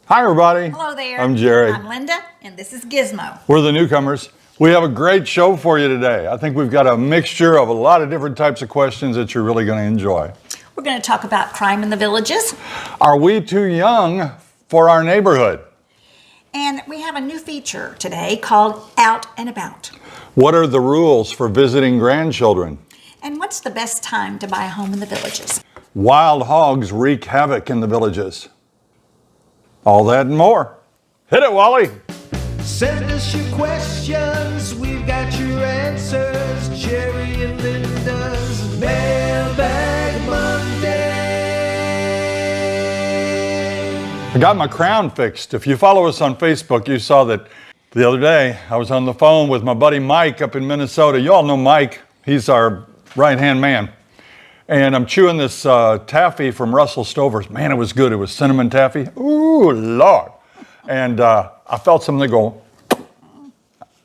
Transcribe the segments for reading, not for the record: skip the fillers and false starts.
Hi, everybody. Hello there. I'm Jerry. I'm Linda, and this is Gizmo. We're the Newcomers. We have a great show for you today. I think we've got a mixture of a lot of different types of questions that you're really going to enjoy. We're going to talk about crime in the villages. Are we too young for our neighborhood? And we have a new feature today called Out and About. What are the rules for visiting grandchildren? And what's the best time to buy a home in the villages? Wild hogs wreak havoc in the villages. All that and more. Hit it, Wally. Send us your questions, we've got your answers. Jerry and Linda's Mailbag Monday. I got my crown fixed. If you follow us on Facebook, you saw that the other day I was on the phone with my buddy Mike up in Minnesota. You all know Mike. He's our right-hand man. And I'm chewing this taffy from Russell Stover's. Man, it was good. It was cinnamon taffy. Ooh, Lord. And I felt something go.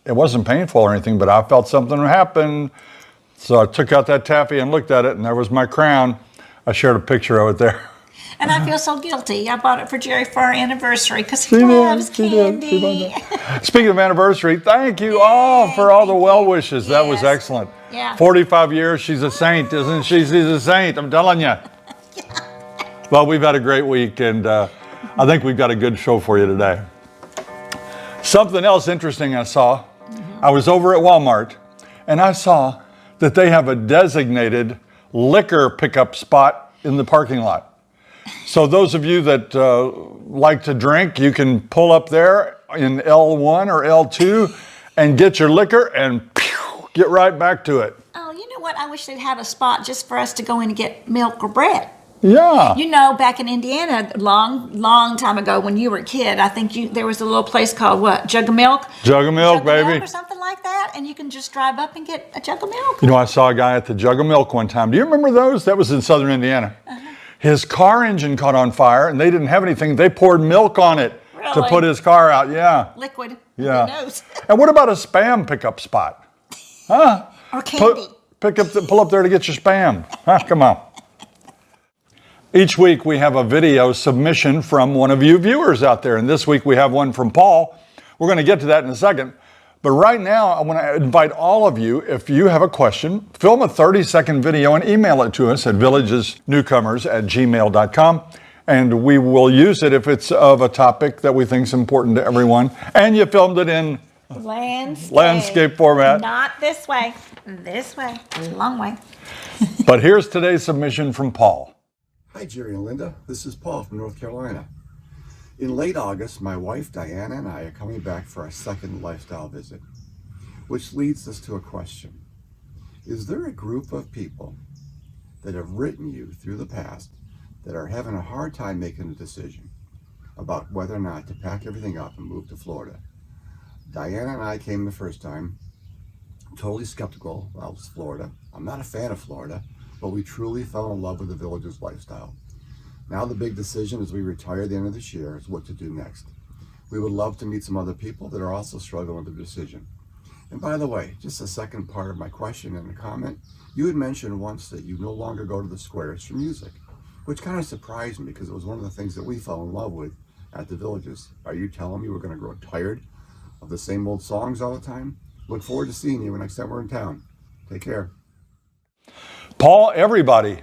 It wasn't painful or anything, but I felt something happen. So I took out that taffy and looked at it, and there was my crown. I shared a picture of it there. And I feel so guilty. I bought it for Jerry for our anniversary because he loves candy. Speaking of anniversary, thank you all for all the well wishes. That was excellent. Yeah. 45 years, she's a saint, isn't she? She's a saint, I'm telling you. Well, we've had a great week, and I think we've got a good show for you today. Something else interesting I saw, I was over at Walmart, and I saw that they have a designated liquor pickup spot in the parking lot. So those of you that like to drink, you can pull up there in L1 or L2 and get your liquor and get right back to it. Oh, you know what? I wish they'd have a spot just for us to go in and get milk or bread. Yeah. You know, back in Indiana, long time ago when you were a kid, I think there was a little place called what? Jug of Milk? Jug of Milk, baby. Or something like that, and you can just drive up and get a jug of milk. You know, I saw a guy at the Jug of Milk one time. Do you remember those? That was in southern Indiana. His car engine caught on fire, and they didn't have anything. They poured milk on it to put his car out. Yeah. Liquid. Yeah. Who knows? And what about a spam pickup spot? Huh? Or candy. Pull up there to get your spam. Huh? Come on. Each week we have a video submission from one of you viewers out there. And this week we have one from Paul. We're going to get to that in a second. But right now I want to invite all of you, if you have a question, film a 30-second video and email it to us at villagesnewcomers@gmail.com. And we will use it if it's of a topic that we think is important to everyone. And you filmed it in landscape format. Not this way. This way. Long way. But here's today's submission from Paul. Hi, Jerry and Linda. This is Paul from North Carolina. In late August, my wife Diana and I are coming back for our second lifestyle visit, which leads us to a question. Is there a group of people that have written you through the past that are having a hard time making a decision about whether or not to pack everything up and move to Florida? Diana and I came the first time, totally skeptical about Florida. I'm not a fan of Florida, but we truly fell in love with the Villages lifestyle. Now the big decision as we retire at the end of this year is what to do next. We would love to meet some other people that are also struggling with the decision. And by the way, just the second part of my question and the comment, you had mentioned once that you no longer go to the squares for music, which kind of surprised me because it was one of the things that we fell in love with at the Villages. Are you telling me we're going to grow tired of the same old songs all the time? Look forward to seeing you next time we're in town. Take care. Paul, everybody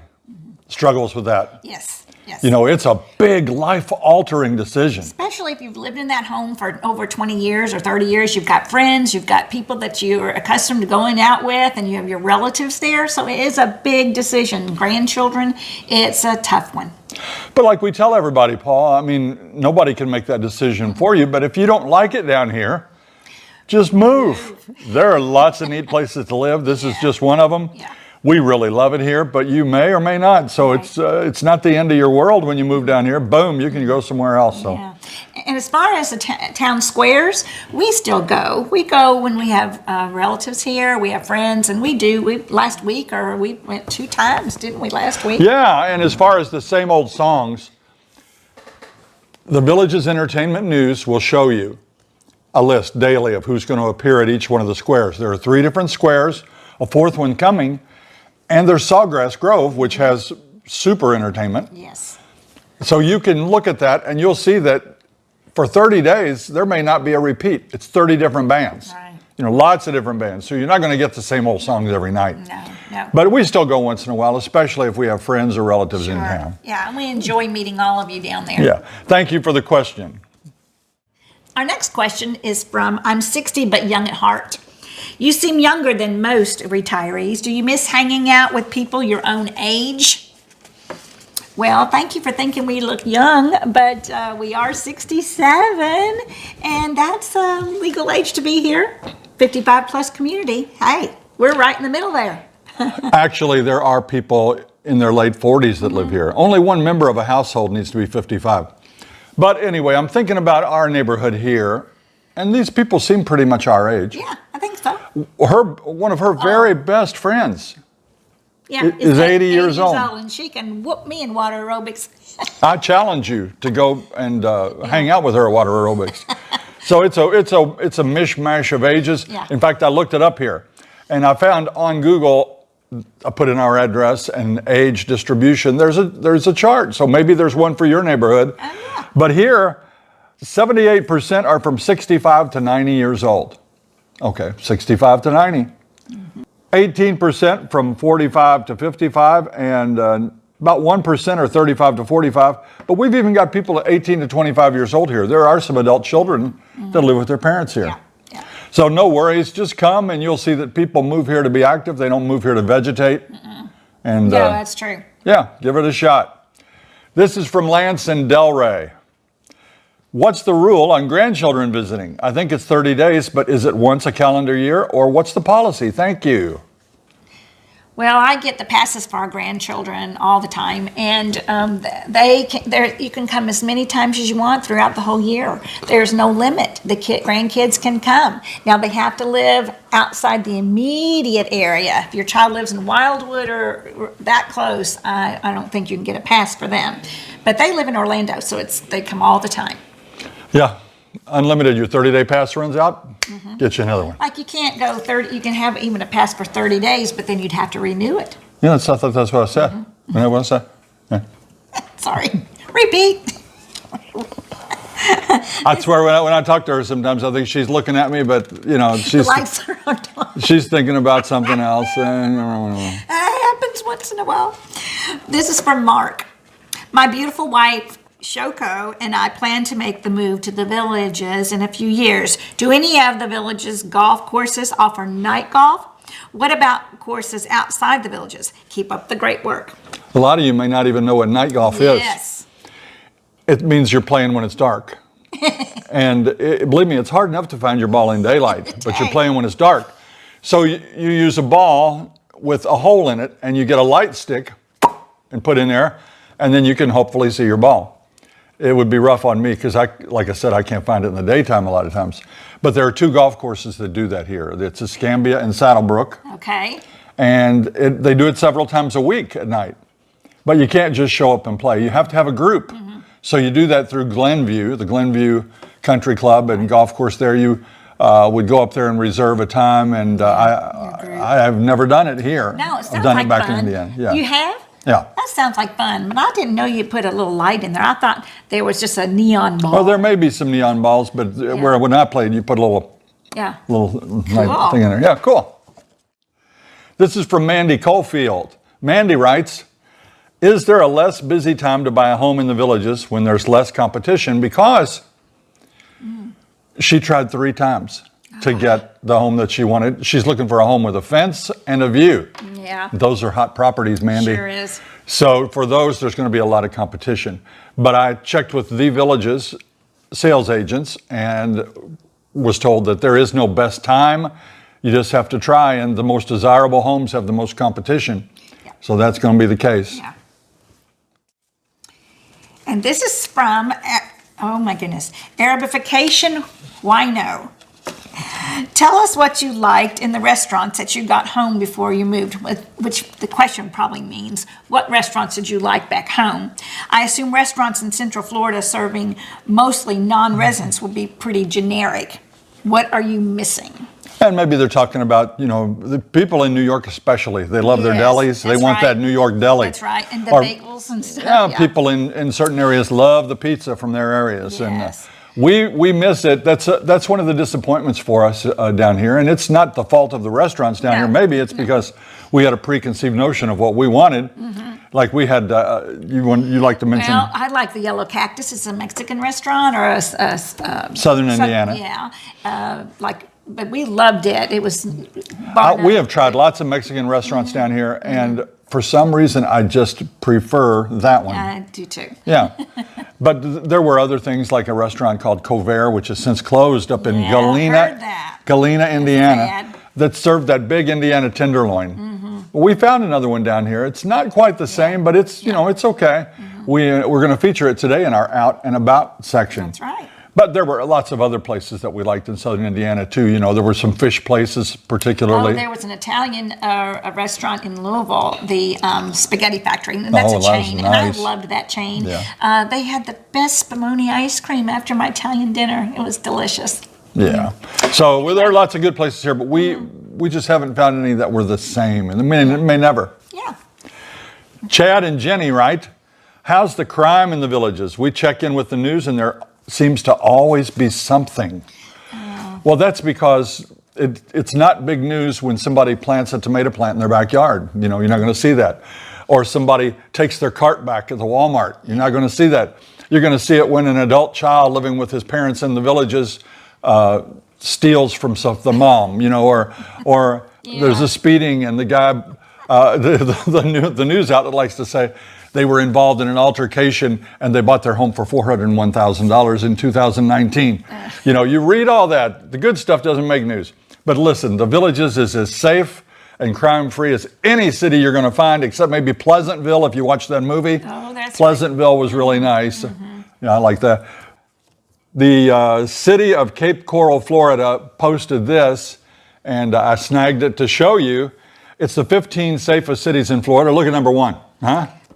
struggles with that. Yes. You know, it's a big life-altering decision. Especially if you've lived in that home for over 20 years or 30 years. You've got friends, you've got people that you're accustomed to going out with, and you have your relatives there. So it is a big decision. Grandchildren, it's a tough one. But like we tell everybody, Paul, I mean, nobody can make that decision for you. But if you don't like it down here, just move. There are lots of neat places to live. This is just one of them. Yeah. We really love it here, but you may or may not. So it's not the end of your world when you move down here. Boom, you can go somewhere else. So. Yeah. And as far as the town squares, we still go. We go when we have relatives here, we have friends, and we last week, or we went 2 times, didn't we, last week? Yeah, and as far as the same old songs, the Villages Entertainment News will show you a list daily of who's going to appear at each one of the squares. There are 3 different squares, a 4th one coming, and there's Sawgrass Grove, which has super entertainment. Yes. So you can look at that and you'll see that for 30 days, there may not be a repeat. It's 30 different bands. Right. You know, lots of different bands. So you're not going to get the same old songs every night. No. But we still go once in a while, especially if we have friends or relatives in Sure. town. Yeah, and we enjoy meeting all of you down there. Yeah. Thank you for the question. Our next question is from I'm 60 but young at heart. You seem younger than most retirees. Do you miss hanging out with people your own age? Well, thank you for thinking we look young, but we are 67, and that's legal age to be here. 55 plus community. Hey, we're right in the middle there. Actually, there are people in their late 40s that live here. Only one member of a household needs to be 55. But anyway, I'm thinking about our neighborhood here, and these people seem pretty much our age. Yeah, I think so. One of her very best friends Yeah, is 80 years old. And she can whoop me in water aerobics. I challenge you to go and hang out with her at water aerobics. So it's a mishmash of ages. Yeah. In fact, I looked it up here, and I found on Google, I put in our address and age distribution. There's a chart, so maybe there's one for your neighborhood. Oh, yeah. But here, 78% are from 65 to 90 years old. Okay, 65 to 90. 18% from 45 to 55, and about 1% are 35 to 45. But we've even got people at 18 to 25 years old here. There are some adult children that live with their parents here. Yeah. So no worries, just come and you'll see that people move here to be active. They don't move here to vegetate. And No, that's true. yeah, give it a shot. This is from Lansing, Delray. What's the rule on grandchildren visiting? I think it's 30 days, but is it once a calendar year, or what's the policy? Thank you. Well, I get the passes for our grandchildren all the time, and you can come as many times as you want throughout the whole year. There's no limit. The grandkids can come. Now, they have to live outside the immediate area. If your child lives in Wildwood or that close, I don't think you can get a pass for them. But they live in Orlando, so they come all the time. Yeah, unlimited. Your 30-day pass runs out, get you another one. Like you can't go 30, you can have even a pass for 30 days, but then you'd have to renew it. Yeah, that's what I said. Isn't that what I said? Yeah. Sorry. Repeat. I swear, when I talk to her, sometimes I think she's looking at me, but The lights are on. she's thinking about something else. It happens once in a while. This is from Mark. My beautiful wife, Shoko, and I plan to make the move to the villages in a few years. Do any of the villages' golf courses offer night golf? What about courses outside the villages? Keep up the great work. A lot of you may not even know what night golf is. Yes. It means you're playing when it's dark. And believe me, it's hard enough to find your ball in daylight, but you're playing when it's dark. So you use a ball with a hole in it, and you get a light stick and put in there, and then you can hopefully see your ball. It would be rough on me because, like I said, I can't find it in the daytime a lot of times. But there are two golf courses that do that here. It's Escambia and Saddlebrook. Okay. And they do it several times a week at night. But you can't just show up and play. You have to have a group. So you do that through Glenview, the Glenview Country Club and golf course there. You would go up there and reserve a time. And I have never done it here. No, it I've sounds done like it back fun. in Indiana. Yeah. You have? Yeah. That sounds like fun, but I didn't know you put a little light in there. I thought there was just a neon ball. Well, there may be some neon balls, but when I played, you put a little light thing in there. Yeah, cool. This is from Mandy Coalfield. Mandy writes, is there a less busy time to buy a home in the villages when there's less competition? Because she tried 3 times to get the home that she wanted. She's looking for a home with a fence and a view. Yeah. Those are hot properties, Mandy. Sure is. So for those, there's going to be a lot of competition. But I checked with the villages sales agents and was told that there is no best time. You just have to try, and the most desirable homes have the most competition. Yeah. So that's going to be the case. Yeah. And this is from, oh my goodness, Arabification. Why no? Tell us what you liked in the restaurants that you got home before you moved, which the question probably means, what restaurants did you like back home? I assume restaurants in Central Florida serving mostly non-residents will be pretty generic. What are you missing? And maybe they're talking about, the people in New York especially. They love their delis. They want that New York deli. That's right. And the bagels and stuff. Yeah, people in certain areas love the pizza from their areas. Yes. We miss it. That's one of the disappointments for us down here, and it's not the fault of the restaurants down here. Maybe it's because we had a preconceived notion of what we wanted. Like we had, you like to mention. Well, I like the Yellow Cactus. It's a Mexican restaurant or a Southern Indiana. Yeah, but we loved it. It was. We have tried lots of Mexican restaurants down here, and for some reason, I just prefer that one. I do too. Yeah, but there were other things like a restaurant called Cover, which has since closed up in Yeah, I heard that. Galena, Indiana, sad. that served that big Indiana tenderloin. Well, we found another one down here. It's not quite the same, but it's it's okay. We're going to feature it today in our Out and About section. That's right. But there were lots of other places that we liked in Southern Indiana too. There were some fish places particularly. Oh, there was an Italian a restaurant in Louisville, the Spaghetti Factory, and that's a chain, and I loved that chain. Yeah. They had the best spumoni ice cream after my Italian dinner. It was delicious. Yeah. So there are lots of good places here, but we just haven't found any that were the same, and may never. Yeah. Chad and Jenny write, how's the crime in the villages? We check in with the news and there seems to always be something. Well, that's because it's not big news when somebody plants a tomato plant in their backyard. You're not going to see that. Or somebody takes their cart back at the Walmart. You're not going to see that. You're going to see it when an adult child living with his parents in the villages steals from the mom, or there's a speeding and the guy, the news outlet likes to say they were involved in an altercation and they bought their home for $401,000 in 2019. You read all that. The good stuff doesn't make news. But listen, the Villages is as safe and crime-free as any city you're going to find, except maybe Pleasantville, if you watched that movie. Oh, that's Pleasantville was really nice. Yeah, I like that. The city of Cape Coral, Florida posted this, and I snagged it to show you. It's the 15 safest cities in Florida. Look at number 1.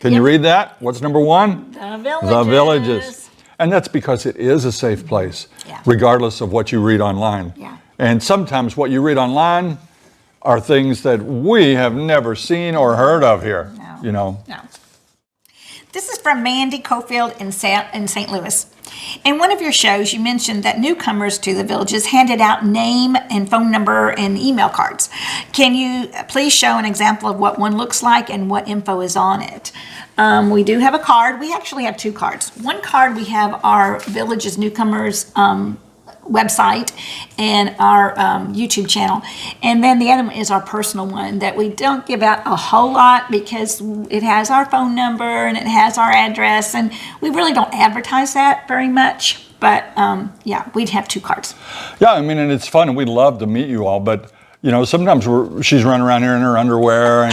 Can you read that? What's number 1? The Villages. The Villages. And that's because it is a safe place, regardless of what you read online. Yeah. And sometimes what you read online are things that we have never seen or heard of here. No. This is from Mandy Cofield in St. Louis. In one of your shows, you mentioned that newcomers to the Villages handed out name and phone number and email cards. Can you please show an example of what one looks like and what info is on it? We do have a card. We actually have 2 cards. One card, we have our Villages Newcomers website and our YouTube channel. And then the other one is our personal one that we don't give out a whole lot because it has our phone number and it has our address, and we really don't advertise that very much. But we'd have 2 cards. Yeah, I mean, and it's fun, and we'd love to meet you all, but sometimes she's running around here in her underwear,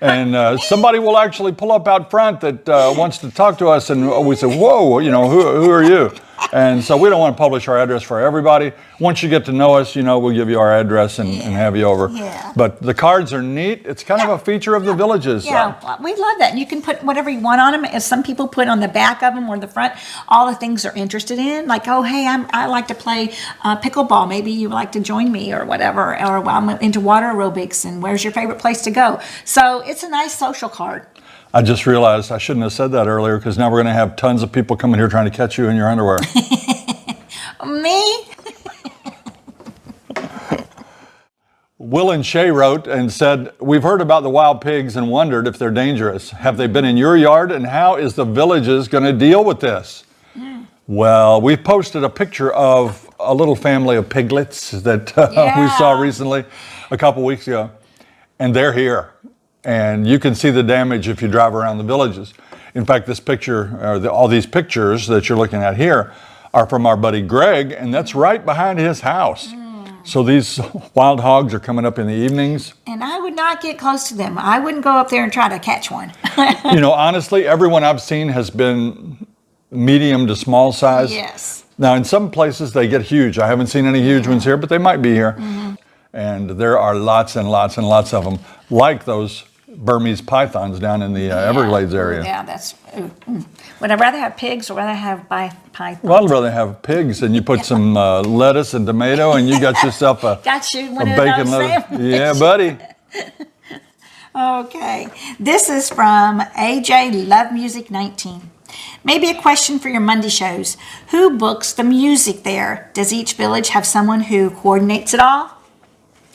and somebody will actually pull up out front that wants to talk to us, and we say, whoa, who are you? And so we don't want to publish our address for everybody. Once you get to know us, we'll give you our address and have you over. Yeah. But the cards are neat. It's kind of a feature of the Villages. Yeah, we love that. And you can put whatever you want on them. As some people put on the back of them or the front, all the things they're interested in. Like, oh, hey, I like to play pickleball. Maybe you like to join me or whatever. Or I'm into water aerobics, and where's your favorite place to go? So it's a nice social card. I just realized I shouldn't have said that earlier, because now we're going to have tons of people coming here trying to catch you in your underwear. Me? Will and Shay wrote and said, we've heard about the wild pigs and wondered if they're dangerous. Have they been in your yard, and how is the Villages going to deal with this? Well, we posted a picture of a little family of piglets that we saw recently, a couple weeks ago, and they're here. And you can see the damage if you drive around the Villages. In fact, this picture, or all these pictures that you're looking at here, are from our buddy Greg, and that's right behind his house. So these wild hogs are coming up in the evenings. And I would not get close to them. I wouldn't go up there and try to catch one. Honestly, everyone I've seen has been medium to small size. Yes. Now, in some places, they get huge. I haven't seen any huge ones here, but they might be here. And there are lots and lots and lots of them, like those Burmese pythons down in the Everglades area. Yeah, that's. Would I rather have pigs or rather have pythons? Well, I'd rather have pigs, and you put some lettuce and tomato, and you got yourself a bacon lettuce. Yeah, buddy. Okay, this is from AJ Love Music 19. Maybe a question for your Monday shows. Who books the music there? Does each village have someone who coordinates it all?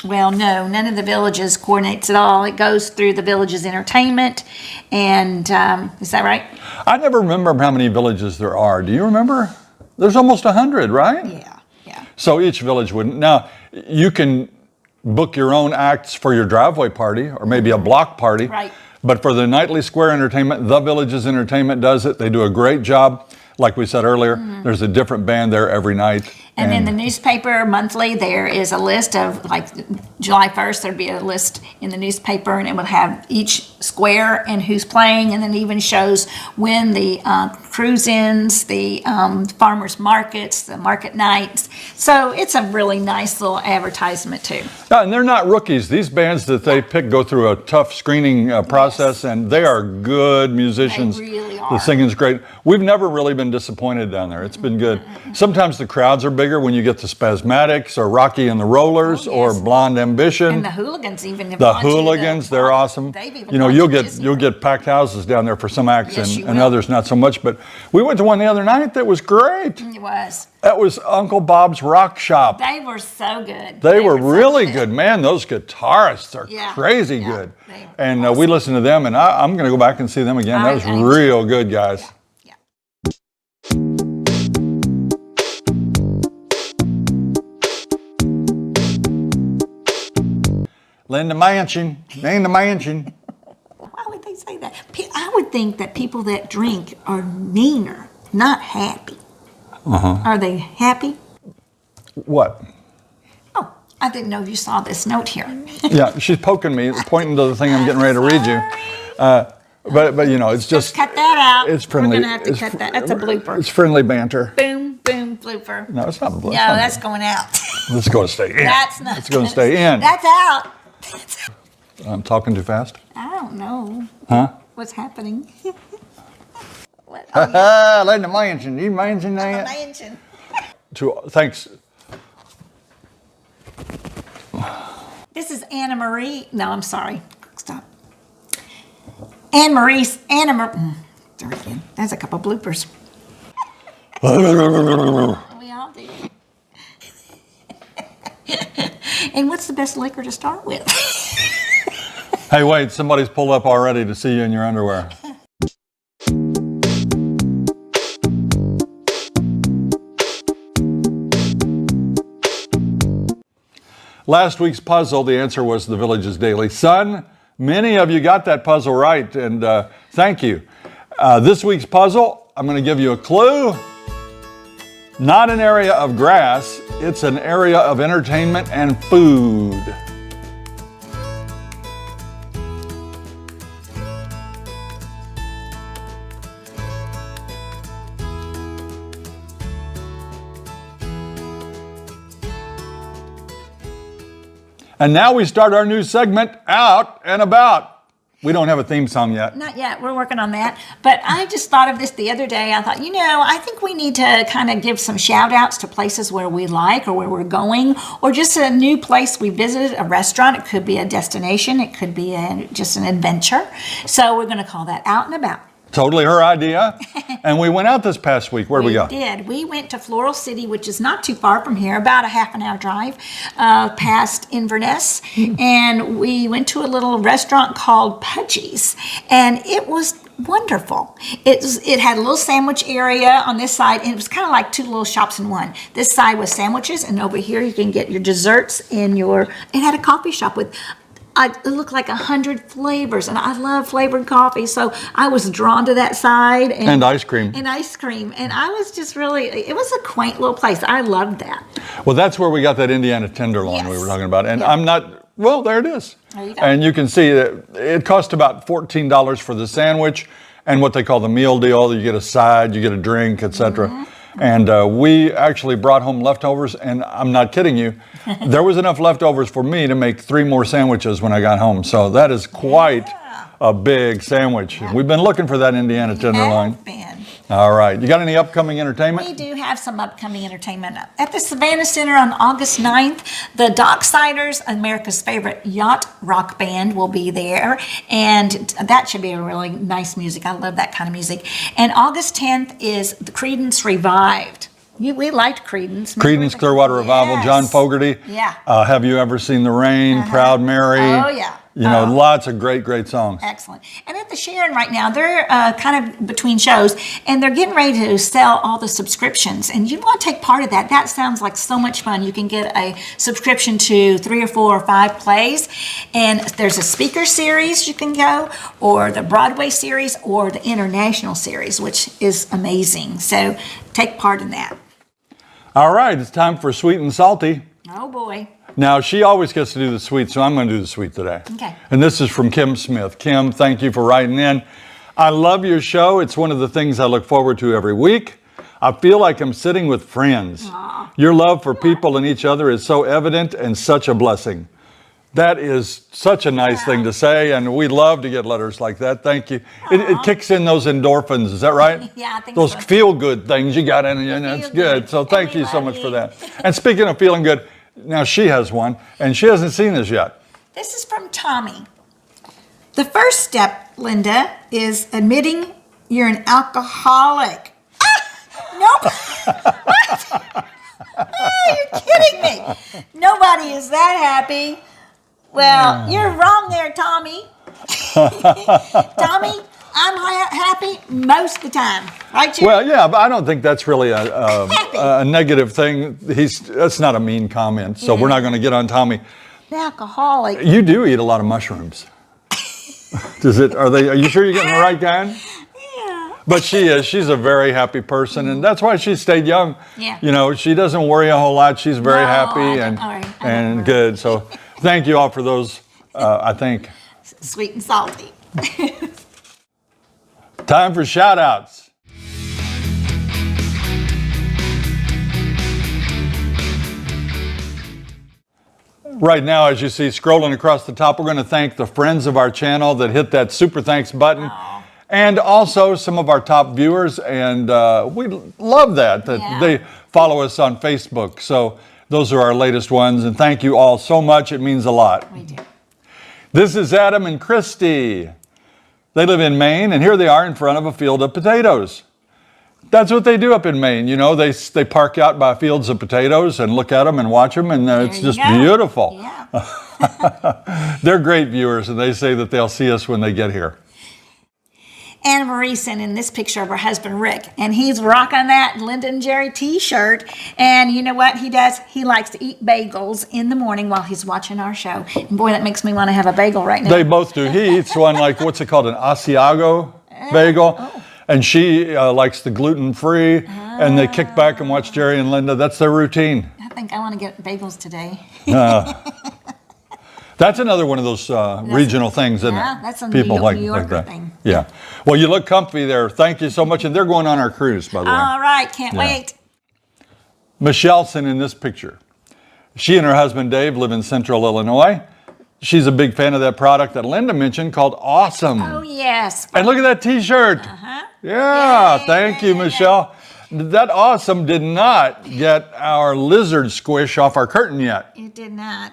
Well, no, none of the villages coordinates it all. It goes through the village's entertainment. And is that right? I never remember how many villages there are. Do you remember? There's almost 100, right? Yeah. So each village wouldn't. Now, you can book your own acts for your driveway party or maybe a block party. Right. But for the nightly square entertainment, the village's entertainment does it. They do a great job. Like we said earlier, there's a different band there every night. And in the newspaper monthly, there is a list of, like, July 1st, there'd be a list in the newspaper, and it would have each square and who's playing, and then it even shows when the cruise-ins, the farmers markets, the market nights. So it's a really nice little advertisement, too. Yeah, and they're not rookies. These bands that they pick go through a tough screening process, and they are good musicians. They really are. The singing's great. We've never really been disappointed down there. It's been good. Sometimes the crowds are bigger when you get the Spasmatics or Rocky and the Rollers or Blonde Ambition. And the hooligans even have The gone to hooligans, they're awesome. They've even You know, gone to Disney. you'll get packed houses down there for some acts Yes, you and will. others not so much. But we went to one the other night that was great. It was. That was Uncle Bob's Rock Shop. They were so good. They were so really good. Man, those guitarists are Yeah, crazy yeah, good. they were And we awesome. listened to them, and I'm going to go back and see them again. That was I- real good, guys. Yeah. Linda Mansion. Why would they say that? I would think that people that drink are meaner, not happy. Are they happy? What? Oh, I didn't know you saw this note here. Yeah, she's poking me, pointing to the thing I'm getting ready to read you. But you know, it's just Cut that out. it's friendly. We're gonna have to it's cut fr- that. That's a blooper. It's friendly banter. Boom, boom, blooper. No, it's not a blooper. No, that's going out. Let's go stay in. That's not. It's going to stay in. That's out. I'm talking too fast. I don't know. Huh? What's happening? What? Linda Mansion. You mentioned that? Mansion. Thanks. This is Anna Marie. No, I'm sorry. Stop. Anna Marie. Sorry again. That's a couple bloopers. We all do. And what's the best liquor to start with? Hey, wait, somebody's pulled up already to see you in your underwear. Last week's puzzle, the answer was the Village's Daily Sun. Many of you got that puzzle right, and thank you. This week's puzzle, I'm going to give you a clue. Not an area of grass, it's an area of entertainment and food. And now we start our new segment, Out and About. We don't have a theme song yet. Not yet. We're working on that. But I just thought of this the other day. I thought, I think we need to kind of give some shout outs to places where we like or where we're going, or just a new place we visited, a restaurant. It could be a destination. It could be just an adventure. So we're going to call that Out and About. Totally her idea. And we went out this past week. Where'd we go? We did. We went to Floral City, which is not too far from here, about a half an hour drive past Inverness. And we went to a little restaurant called Pudgy's. And it was wonderful. It had a little sandwich area on this side, and it was kind of like two little shops in one. This side was sandwiches, and over here you can get your desserts and it had a coffee shop with it looked like 100 flavors, and I love flavored coffee, so I was drawn to that side. And ice cream. And ice cream. And I was just it was a quaint little place. I loved that. Well, that's where we got that Indiana tenderloin we Yes. were talking about. And Yeah. I'm not, well, there it is. There you go. And you can see that it cost about $14 for the sandwich and what they call the meal deal. You get a side, you get a drink, etc. Mm-hmm. And we actually brought home leftovers, and I'm not kidding you. There was enough leftovers for me to make 3 more sandwiches when I got home. So that is quite a big sandwich. We've been looking for that Indiana tenderloin. Have been. All right. You got any upcoming entertainment? We do have some upcoming entertainment. At the Savannah Center on August 9th, the Docksiders, America's favorite yacht rock band, will be there. And that should be a really nice music. I love that kind of music. And August 10th is the Creedence Revived. We liked Creedence. Creedence Clearwater Revival, Yes. John Fogerty. Yeah. Have You Ever Seen the Rain? Proud Mary. Oh, yeah. You know, lots of great songs. Excellent. And at the Sharon right now, they're kind of between shows, and they're getting ready to sell all the subscriptions. And you want to take part of that. That sounds like so much fun. You can get a subscription to 3 or 4 or 5 plays. And there's a speaker series you can go, or the Broadway series, or the international series, which is amazing. So take part in that. All right, it's time for Sweet and Salty. Oh, boy. Now, she always gets to do the sweet, so I'm going to do the sweet today. Okay. And this is from Kim Smith. Kim, thank you for writing in. I love your show. It's one of the things I look forward to every week. I feel like I'm sitting with friends. Aww. Your love for people and each other is so evident and such a blessing. That is such a nice thing to say, and we love to get letters like that. Thank you. It kicks in those endorphins, is that right? Yeah, I think those so. feel-good things you got in you, and that's good. So thank you so much for that. And speaking of feeling good, now she has one, and she hasn't seen this yet. This is from Tommy. The first step, Linda, is admitting you're an alcoholic. Nope. What? Oh, you're kidding me. Nobody is that happy. Well, you're wrong there, Tommy. Tommy, I'm happy most of the time. Right, Jerry? Well, yeah, but I don't think that's really a negative thing. That's not a mean comment, so we're not going to get on Tommy. An alcoholic. You do eat a lot of mushrooms. Are you sure you're getting the right kind? Yeah. But she is. She's a very happy person, and that's why she stayed young. Yeah. You know, she doesn't worry a whole lot. She's very No, happy I and don't worry. I don't and worry. good. So thank you all for those, I think. Sweet and salty. Time for shout-outs. Right now, as you see scrolling across the top, we're going to thank the friends of our channel that hit that super thanks button. Aww. And also some of our top viewers, and we love that Yeah. they follow us on Facebook. So those are our latest ones, and thank you all so much. It means a lot. We do. This is Adam and Christy. They live in Maine, and here they are in front of a field of potatoes. That's what they do up in Maine. You know, they park out by fields of potatoes and look at them and watch them, and it's There you just go. beautiful. Yeah. They're great viewers, and they say that they'll see us when they get here. Anna Marie sent in this picture of her husband Rick, and he's rocking that Linda and Jerry t-shirt. And you know what he does? He likes to eat bagels in the morning while he's watching our show. And boy, that makes me want to have a bagel right now. They both do. He eats one like, what's it called, an Asiago bagel. And she likes the gluten-free, and they kick back and watch Jerry and Linda. That's their routine. I think I want to get bagels today. That's another one of those regional things, isn't Yeah, it? that's a People New like Yorker that. thing. Yeah. Well, you look comfy there. Thank you so much. And they're going on our cruise, by the way. All right, can't wait. Michelle sent in this picture. She and her husband Dave live in Central Illinois. She's a big fan of that product that Linda mentioned called Awesome. Oh, yes. And look at that t-shirt. Yeah, Yay. thank you, Michelle. That Awesome did not get our lizard squish off our curtain yet. It did not.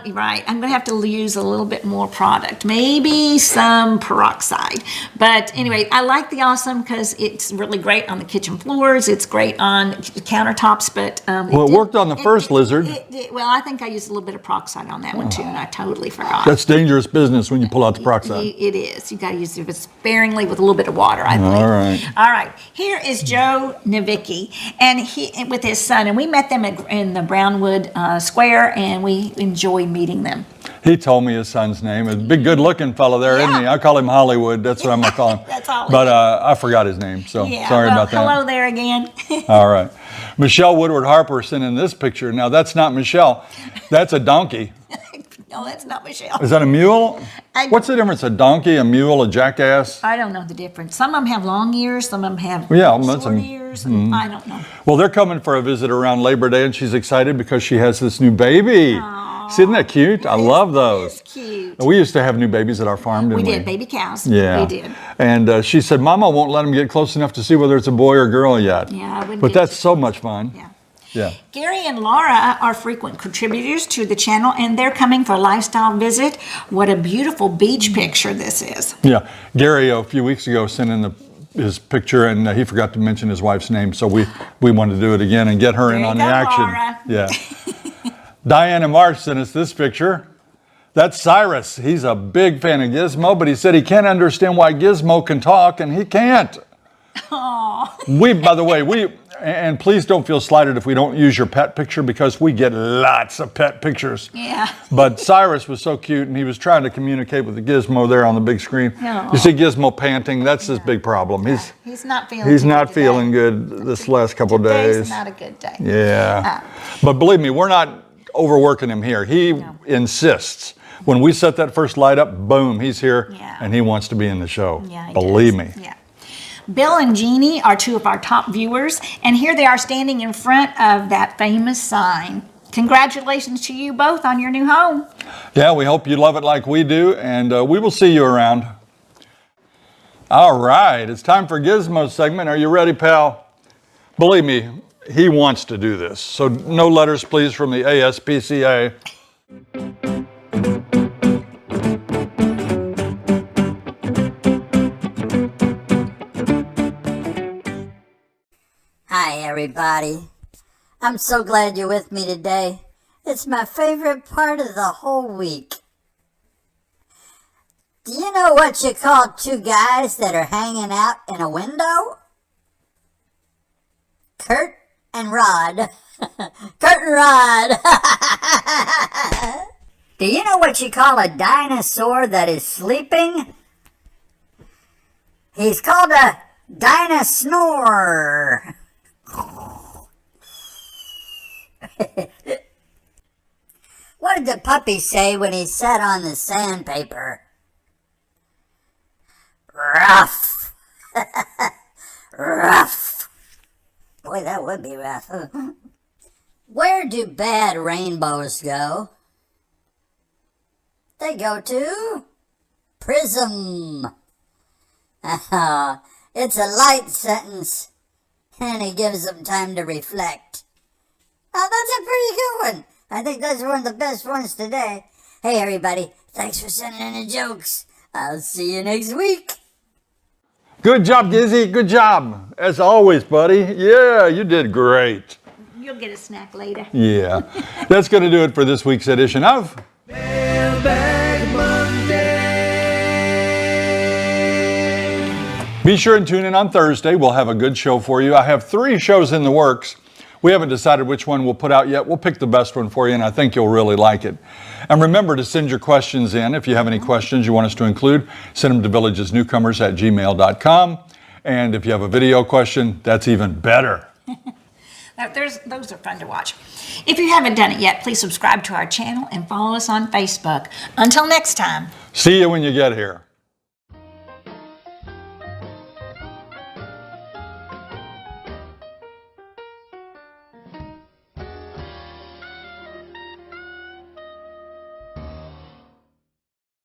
You're right. I'm going to have to use a little bit more product, maybe some peroxide. But anyway, I like the Awesome because it's really great on the kitchen floors. It's great on countertops. But Well, it worked on the first lizard. Well, I think I used a little bit of peroxide on that one too, and I totally forgot. That's dangerous business when you pull out the peroxide. It is. You got to use it sparingly with a little bit of water, I believe. All right. All right. Here is Joe Navicki, and he with his son, and we met them in the Brownwood Square, and we enjoyed meeting them. He told me his son's name. A big, good-looking fellow there, isn't he? I call him Hollywood. That's what I'm going to call him. That's Hollywood. But I forgot his name, so sorry about that. Hello there again. All right. Michelle Woodward Harper sent in this picture. Now, that's not Michelle. That's a donkey. No, that's not Michelle. Is that a mule? I- What's the difference? A donkey, a mule, a jackass? I don't know the difference. Some of them have long ears, some of them have Yeah, that's short a- ears. And I don't know. Well, they're coming for a visit around Labor Day, and she's excited because she has this new baby. See, isn't that cute? I love those. It's cute. We used to have new babies at our farm, didn't we? We did, baby cows. Yeah. We did. And she said, Mama won't let them get close enough to see whether it's a boy or girl yet. Yeah, I wouldn't But do that's it. so much fun. Yeah. Yeah. Gary and Laura are frequent contributors to the channel, and they're coming for a lifestyle visit. What a beautiful beach picture this is. Yeah. Gary, a few weeks ago, sent in his picture, and he forgot to mention his wife's name, so we wanted to do it again and get her in There on you the go, action. Laura. Yeah. Diane and Marsh sent us this picture. That's Cyrus. He's a big fan of Gizmo, but he said he can't understand why Gizmo can talk, and he can't. Aww. By the way, and please don't feel slighted if we don't use your pet picture, because we get lots of pet pictures. Yeah. But Cyrus was so cute, and he was trying to communicate with the Gizmo there on the big screen. Aw. You see Gizmo panting. That's his big problem. He's not feeling He's too not good feeling today. good this last couple of Today's days. not a good day. Yeah. But believe me, we're not overworking him here. He insists. When we set that first light up, boom, he's here, Yeah. and he wants to be in the show. Yeah, he Believe does. me. Yeah. Bill and Jeannie are two of our top viewers, and here they are standing in front of that famous sign. Congratulations to you both on your new home. Yeah, we hope you love it like we do, and we will see you around. All right, it's time for Gizmo's segment. Are you ready, pal? Believe me, he wants to do this. So no letters, please, from the ASPCA. Hi, everybody. I'm so glad you're with me today. It's my favorite part of the whole week. Do you know what you call two guys that are hanging out in a window? Kurt and Rod. Kurt and Rod. Do you know what you call a dinosaur that is sleeping? He's called a dinosaur. What did the puppy say when he sat on the sandpaper? Rough. Rough. Boy, that would be rough. Where do bad rainbows go? They go to Prism. It's a light sentence, and he gives them time to reflect. Oh, that's a pretty good one. I think that's one of the best ones today. Hey, everybody, thanks for sending in the jokes. I'll see you next week. Good job, Gizzy. Good job. As always, buddy. Yeah, you did great. You'll get a snack later. Yeah. That's going to do it for this week's edition of Mailbag Monday. Be sure and tune in on Thursday. We'll have a good show for you. I have 3 shows in the works. We haven't decided which one we'll put out yet. We'll pick the best one for you, and I think you'll really like it. And remember to send your questions in. If you have any questions you want us to include, send them to villagesnewcomers@gmail.com. And if you have a video question, that's even better. Those are fun to watch. If you haven't done it yet, please subscribe to our channel and follow us on Facebook. Until next time. See you when you get here.